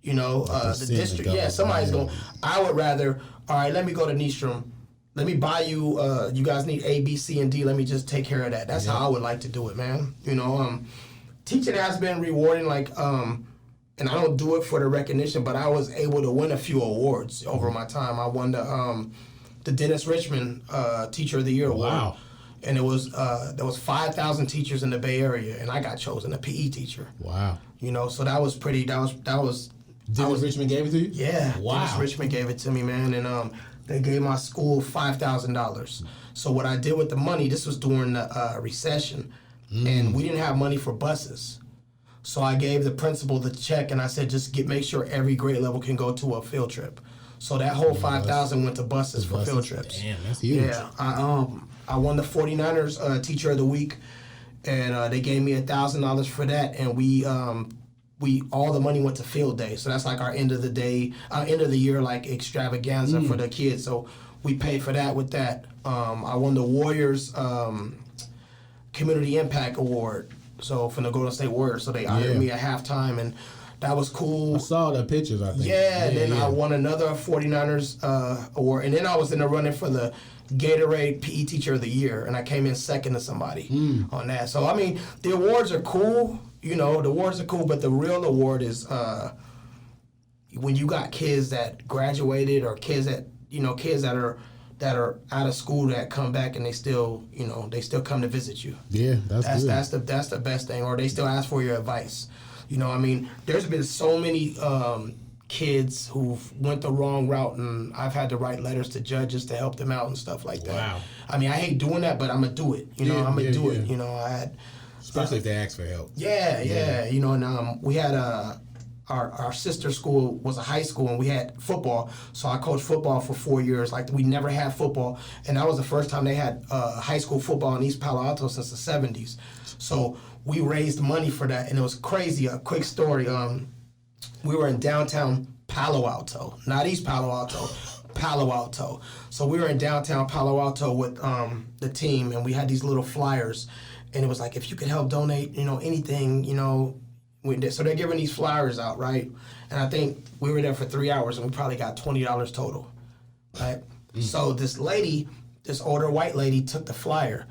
The district. Yeah, somebody's going to. I would rather, all right, let me go to Nystrom. Let me buy you, you guys need A, B, C, and D. Let me just take care of that. That's how I would like to do it, man. Teaching has been rewarding, and I don't do it for the recognition, but I was able to win a few awards over my time. I won the Dennis Richmond Teacher of the Year award. Wow. And there was 5,000 teachers in the Bay Area, and I got chosen a PE teacher. Wow. So that was pretty. That was. Dennis Richmond gave it to you? Yeah. Wow. Dennis Richmond gave it to me, man, and they gave my school $5,000. So what I did with the money, this was during the recession, and we didn't have money for buses. So I gave the principal the check, and I said, just make sure every grade level can go to a field trip. So that whole $5,000 went to buses for field trips. Damn, that's huge. Yeah. I won the 49ers Teacher of the Week, and they gave me $1,000 for that, and we all the money went to field day. So that's like our end of the year like extravaganza for the kids. So we paid for that with that. I won the Warriors Community Impact Award. So from the Golden State Warriors. So they honored me at halftime, and that was cool. I saw the pictures, I think. Yeah, and then I won another 49ers award. And then I was in the running for the Gatorade PE Teacher of the Year, and I came in second to somebody on that. So, I mean, the awards are cool. The awards are cool, but the real award is when you got kids that graduated or kids that, kids that are out of school that come back and they still come to visit you. Yeah, that's good. That's the best thing. Or they still ask for your advice. There's been so many kids who've went the wrong route, and I've had to write letters to judges to help them out and stuff like that. Wow. I mean, I hate doing that, but I'm gonna do it. I'm gonna do it. I had, especially if they ask for help. Yeah. And we had our sister school was a high school, and we had football. So I coached football for 4 years. Like, we never had football, and that was the first time they had high school football in East Palo Alto since the 70s. So we raised money for that, and it was crazy. A quick story. We were in downtown Palo Alto, not East Palo Alto, Palo Alto. So we were in downtown Palo Alto with the team, and we had these little flyers, and it was like, if you could help donate, anything, so they're giving these flyers out, right? And I think we were there for 3 hours, and we probably got $20 total, right? So this older white lady took the flyer,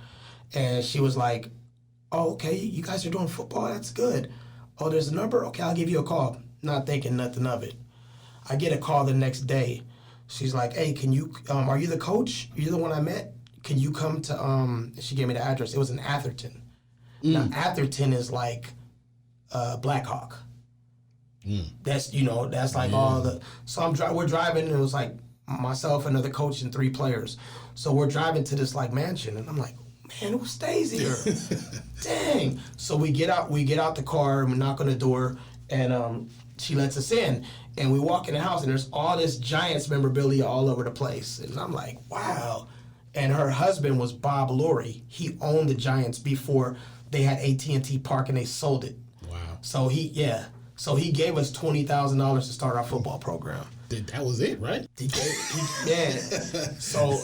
and she was like, oh, okay, you guys are doing football? That's good. Oh, there's a number? Okay, I'll give you a call. Not thinking nothing of it. I get a call the next day. She's like, hey, can you, are you the coach? You're the one I met? Can you come to, she gave me the address. It was in Atherton. Now, Atherton is like Blackhawk. That's, that's like all the, so we're driving, and it was like myself, another coach, and 3 players. So we're driving to this like mansion, and I'm like, man, who stays here? Dang. So we get out the car, and we knock on the door, and she lets us in, and we walk in the house, and there's all this Giants memorabilia all over the place, and I'm like, wow. And her husband was Bob Lurie. He owned the Giants before they had AT&T Park, and they sold it. Wow. So he gave us $20,000 to start our football program. That was it, right? Yeah. So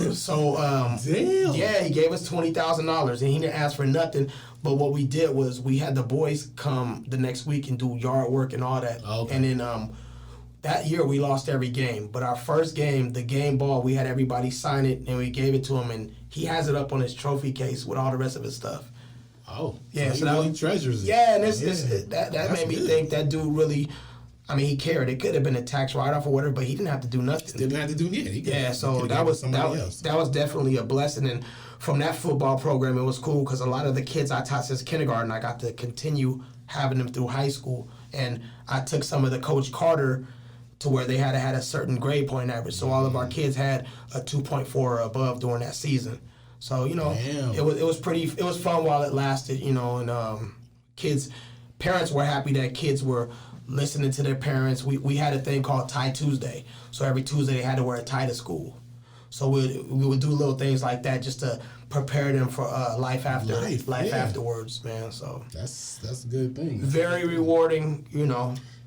Damn. Yeah, he gave us $20,000, and he didn't ask for nothing. But what we did was we had the boys come the next week and do yard work and all that. Okay. And then that year we lost every game. But our first game, the game ball, we had everybody sign it, and we gave it to him, and he has it up on his trophy case with all the rest of his stuff. Oh, Yeah, so that really treasures it. Yeah, and that made me good. think that dude really. I mean, he cared. It could have been a tax write-off or whatever, but he didn't have to do nothing. Didn't have to do So that was definitely a blessing. And from that football program, it was cool because a lot of the kids I taught since kindergarten, I got to continue having them through high school. And I took some of the Coach Carter to where they had a certain grade point average. So all of our kids had a 2.4 or above during that season. So, it was fun while it lasted, and parents were happy that kids were listening to their parents. We had a thing called Tie Tuesday. So every Tuesday they had to wear a tie to school. So we would do little things like that just to prepare them for life afterwards, man. So that's a good thing. Very rewarding,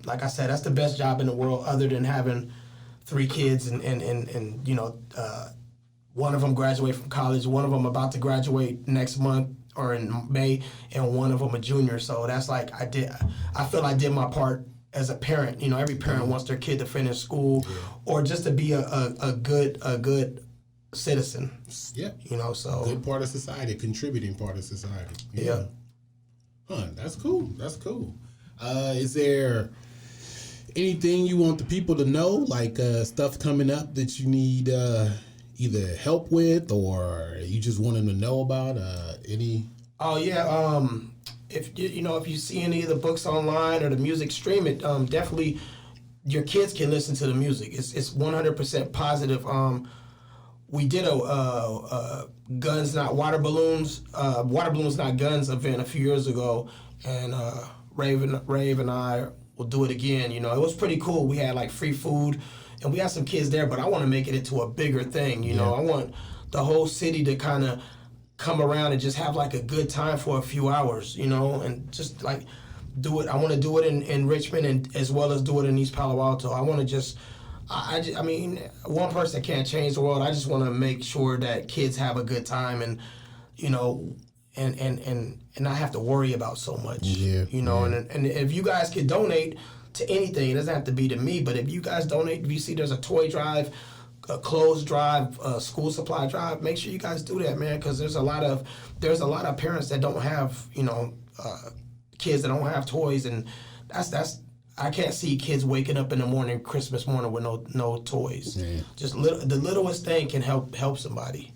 Like I said, that's the best job in the world other than having 3 kids and one of them graduate from college, one of them about to graduate next month or in May, and one of them a junior. So that's like I feel I did my part as a parent. Every parent wants their kid to finish school or just to be a good citizen. Yeah. So good part of society, contributing part of society. Yeah. Huh, that's cool. Is there anything you want the people to know, like stuff coming up that you need either help with, or you just want them to know about any? Oh yeah. If you see any of the books online or the music, stream it. Definitely, your kids can listen to the music. It's 100% positive. We did a guns not water balloons, water balloons not guns event a few years ago, and Rave and I will do it again. It was pretty cool. We had like free food. And we have some kids there, but I want to make it into a bigger thing, I want the whole city to kind of come around and just have like a good time for a few hours, and just like do it. I want to do it in Richmond and as well as do it in East Palo Alto. I want to just, I mean, one person can't change the world. I just want to make sure that kids have a good time and, and not have to worry about so much, and if you guys could donate to anything, it doesn't have to be to me, but if you guys donate, if you see there's a toy drive, a clothes drive, a school supply drive, make sure you guys do that, man, because there's a lot of parents that don't have, kids that don't have toys, and that's I can't see kids waking up in the morning, Christmas morning, with no toys. Yeah. Just the littlest thing can help somebody.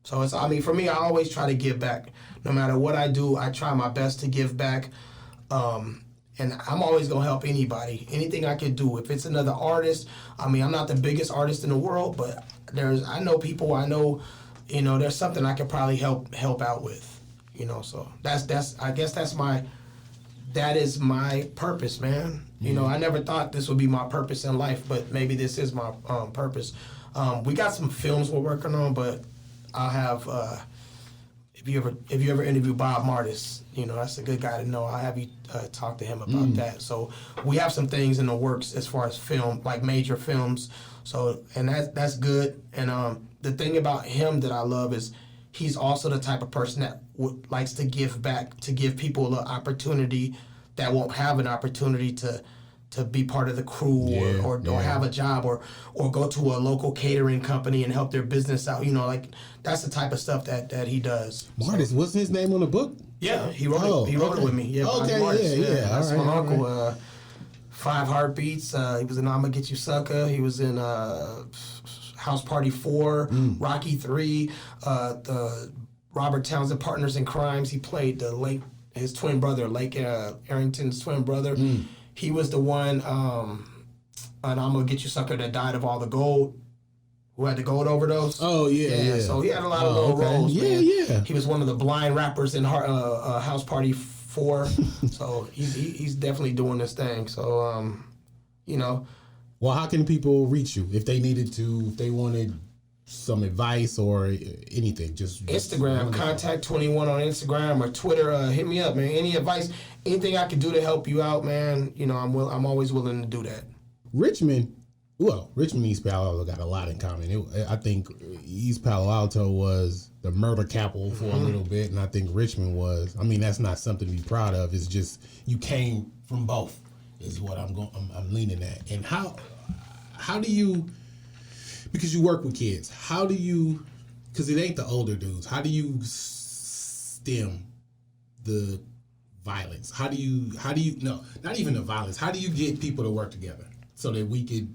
So for me, I always try to give back. No matter what I do, I try my best to give back. And I'm always going to help anybody. Anything I can do. If it's another artist, I'm not the biggest artist in the world, but I know people, there's something I could probably help out with, so that is my purpose, man. I never thought this would be my purpose in life, but maybe this is my purpose. We got some films we're working on, but I'll have, if you ever interview Bob Martis, that's a good guy to know. I'll have you talk to him about that. So we have some things in the works as far as film, like major films. So, and that's good. And the thing about him that I love is he's also the type of person that likes to give back, to give people an opportunity that won't have an opportunity to be part of the crew or have a job or go to a local catering company and help their business out. Like that's the type of stuff that he does. Martis, what's his name on the book? Yeah, he wrote it. He wrote it with me. Yeah, okay, Martis. yeah. That's my uncle. 5 Heartbeats. He was in I'ma Get You Sucker. He was in House Party 4, Rocky 3, the Robert Townsend Partners in Crimes. He played his twin brother, Lake Arrington's twin brother. He was the one, and I'm Gonna Get You Sucker, that died of all the gold, who had the gold overdose. Oh, yeah. So he had a lot of little roles, man. Yeah. He was one of the blind rappers in House Party 4. So he's definitely doing this thing. So Well, how can people reach you if they needed to, if they wanted some advice or anything? Just Instagram, Kontac21 on Instagram or Twitter. Hit me up, man. Any advice, anything I can do to help you out, man. I'm always willing to do that. Richmond and East Palo Alto got a lot in common. I think East Palo Alto was the murder capital for a little bit, and I think Richmond was. I mean, that's not something to be proud of. It's just you came from both. Is what I'm leaning at. And how do you? Because you work with kids, how do you, because it ain't the older dudes, how do you stem the violence? How do you, no, not even the violence, how do you get people to work together so that we could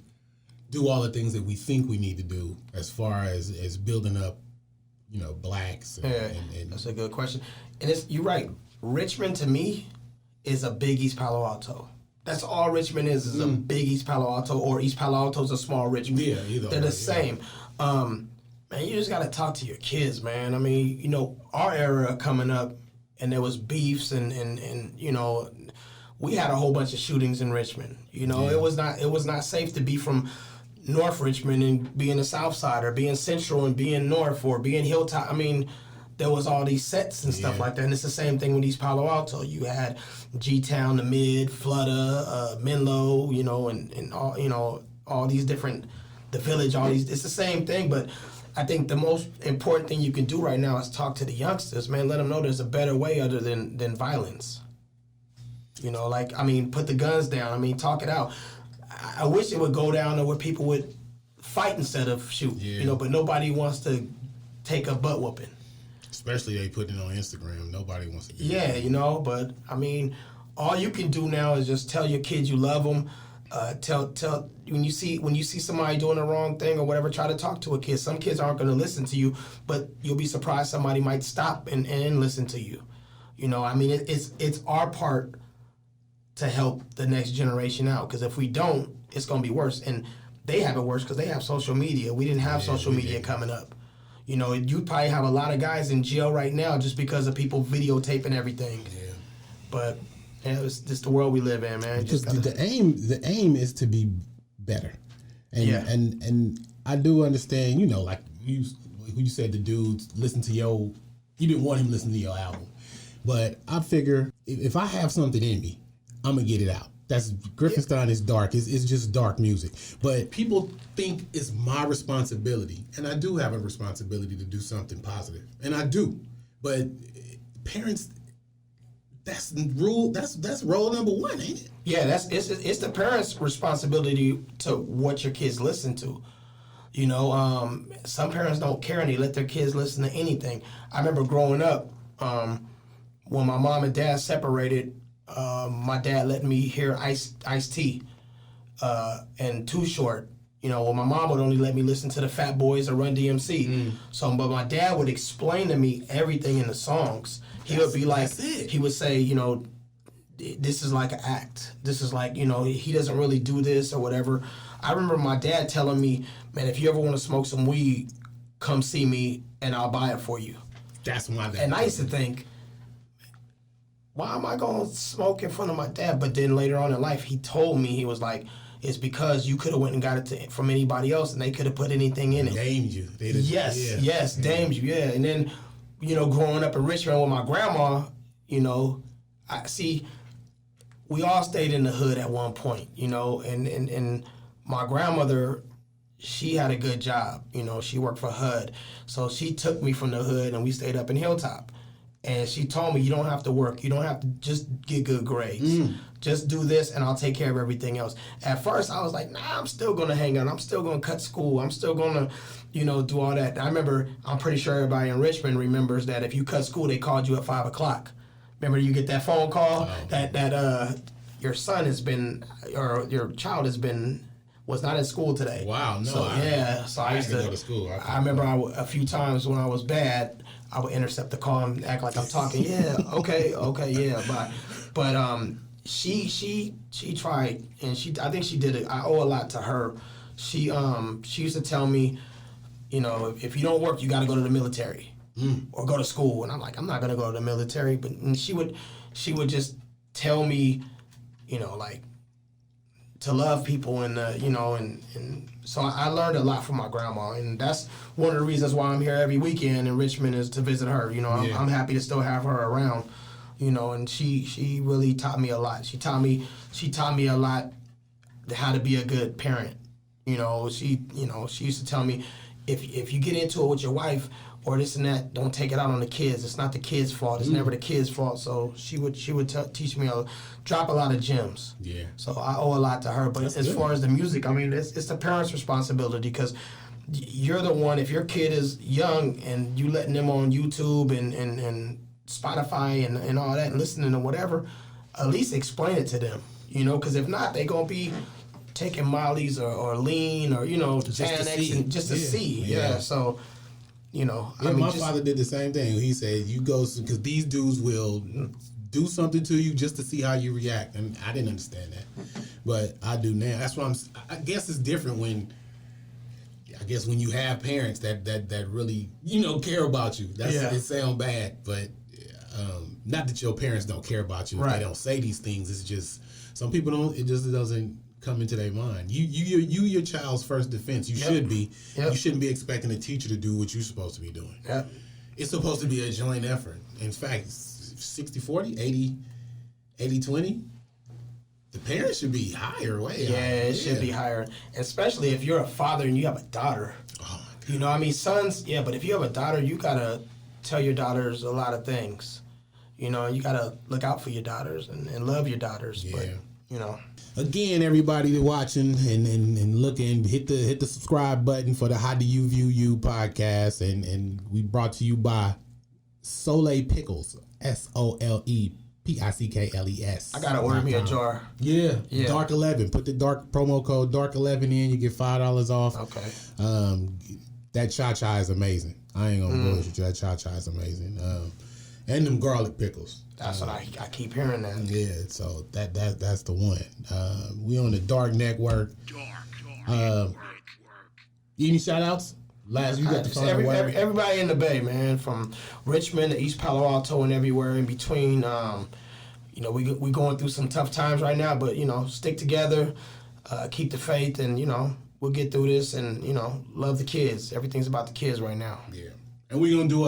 do all the things that we think we need to do as far as building up, blacks? And that's a good question. And you're right, Richmond to me is a big East Palo Alto. That's all Richmond is a big East Palo Alto, or East Palo Alto is a small Richmond. Yeah, either they're the same. Man, you just got to talk to your kids, man. I mean, our era coming up, and there was beefs, and we had a whole bunch of shootings in Richmond. It was not safe to be from North Richmond and be in the South Side, or being Central and being North, or being Hilltop. I mean, there was all these sets and stuff like that. And it's the same thing with East Palo Alto. You had G-Town, the Mid, Fludda, Menlo, and all, all these different, the Village, all these. It's the same thing, but I think the most important thing you can do right now is talk to the youngsters, man. Let them know there's a better way other than violence. Put the guns down. Talk it out. I wish it would go down to where people would fight instead of shoot, but nobody wants to take a butt whooping. Especially they put it on Instagram. Nobody wants to do that. But all you can do now is just tell your kids you love them. Tell when you see somebody doing the wrong thing or whatever, try to talk to a kid. Some kids aren't going to listen to you, but you'll be surprised somebody might stop and listen to you. It's our part to help the next generation out, because if we don't, it's going to be worse. And they have it worse because they have social media. We didn't have social media coming up. You probably have a lot of guys in jail right now just because of people videotaping everything. Yeah. But it's just the world we live in, man. Because the aim is to be better. And I do understand, like you said, the dudes listen to you didn't want him listening to your album. But I figure if I have something in me, I'm going to get it out. That's Griffinstein is dark. It's just dark music. But people think it's my responsibility, and I do have a responsibility to do something positive, and I do. But parents, that's rule. That's role number one, ain't it? Yeah, it's the parents' responsibility to what your kids listen to. Some parents don't care and they let their kids listen to anything. I remember growing up, when my mom and dad separated. My dad let me hear Ice-T and Too Short. My mom would only let me listen to the Fat Boys or Run DMC. But my dad would explain to me everything in the songs. He would be like, he would say, this is like an act. This is like, he doesn't really do this or whatever. I remember my dad telling me, man, if you ever want to smoke some weed, come see me and I'll buy it for you. That's my dad. And I used to think, why am I going to smoke in front of my dad? But then later on in life, he told me, he was like, it's because you could have went and got it from anybody else and they could have put anything in it. Damed you. Yes, damed you, yeah. And then, growing up in Richmond with my grandma, we all stayed in the hood at one point, and my grandmother, she had a good job. She worked for HUD. So she took me from the hood and we stayed up in Hilltop. And she told me, you don't have to work. You don't have to just get good grades. Just do this and I'll take care of everything else. At first, I was like, nah, I'm still going to hang out. I'm still going to cut school. I'm still going to, do all that. I'm pretty sure everybody in Richmond remembers that if you cut school, they called you at 5 o'clock. Remember you get that phone call that your son has been, or your child was not in school today. Wow, no. So I used to go to school. I remember a few times when I was bad, I would intercept the call and act like I'm talking. Yeah, okay, yeah, bye. But she tried, and I think she did it. I owe a lot to her. She used to tell me, if you don't work, you got to go to the military or go to school. And I'm like, I'm not gonna go to the military. But she would just tell me, to love people and you know, and so I learned a lot from my grandma, and that's one of the reasons why I'm here every weekend in Richmond is to visit her. You know, I'm happy to still have her around. You know, and she really taught me a lot. She taught me a lot how to be a good parent. You know, she used to tell me, if you get into it with your wife or this and that, don't take it out on the kids. It's not the kids' fault. It's never the kids' fault. So she would teach me drop a lot of gems. Yeah. So I owe a lot to her. But as far as the music, I mean, it's the parents' responsibility, because you're the one. If your kid is young and you letting them on YouTube and Spotify and all that and listening to whatever, at least explain it to them. You know, because if not, they gonna be taking Molly's or lean or, you know, Xanax and just to see. Yeah. So, you know, yeah, I mean, my father did the same thing. He said, you go, because these dudes will do something to you just to see how you react. And I didn't understand that, but I do now. That's why I guess it's different when you have parents that really, you know, care about you. It sounds bad, but not that your parents don't care about you. Right. If they don't say these things. It's just, some people don't, it doesn't come into their mind. You your child's first defense. You should be. You shouldn't be expecting a teacher to do what you're supposed to be doing. Yep. It's supposed to be a joint effort. In fact, 60-40, 80-20. The parents should be higher, way higher. It should be higher. Especially if you're a father and you have a daughter. Oh my God. You know, I mean, sons, but if you have a daughter, you gotta tell your daughters a lot of things. You know, you gotta look out for your daughters and love your daughters. Yeah. But, you know. Again, everybody watching and looking, hit the subscribe button for the How Do You View You podcast, and we brought to you by Soleil Pickles, SOLEPICKLES. I gotta order me a jar. Yeah. Dark 11. Put the promo code Dark 11 in. You get $5 off. Okay. That cha-cha is amazing. I ain't gonna bullshit you. That cha-cha is amazing. And them garlic pickles. That's what I keep hearing that. Yeah, so that's the one. We on the Dark Network. Any shout outs? Last, you got the phone. Everybody in the Bay, man, from Richmond to East Palo Alto and everywhere in between. You know, we going through some tough times right now, but, you know, stick together, keep the faith, and, you know, we'll get through this, and, you know, love the kids. Everything's about the kids right now. Yeah. And we're going to do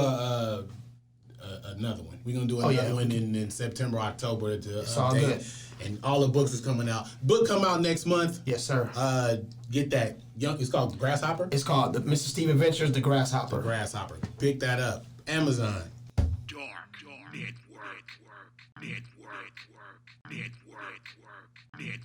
another one. We're going to do another one in September, October. It's all good. And all the books is coming out. Book come out next month. Yes, sir. Get that. It's called Grasshopper? It's called the Mr. Steve Adventures, The Grasshopper. The Grasshopper. Pick that up. Amazon. Network.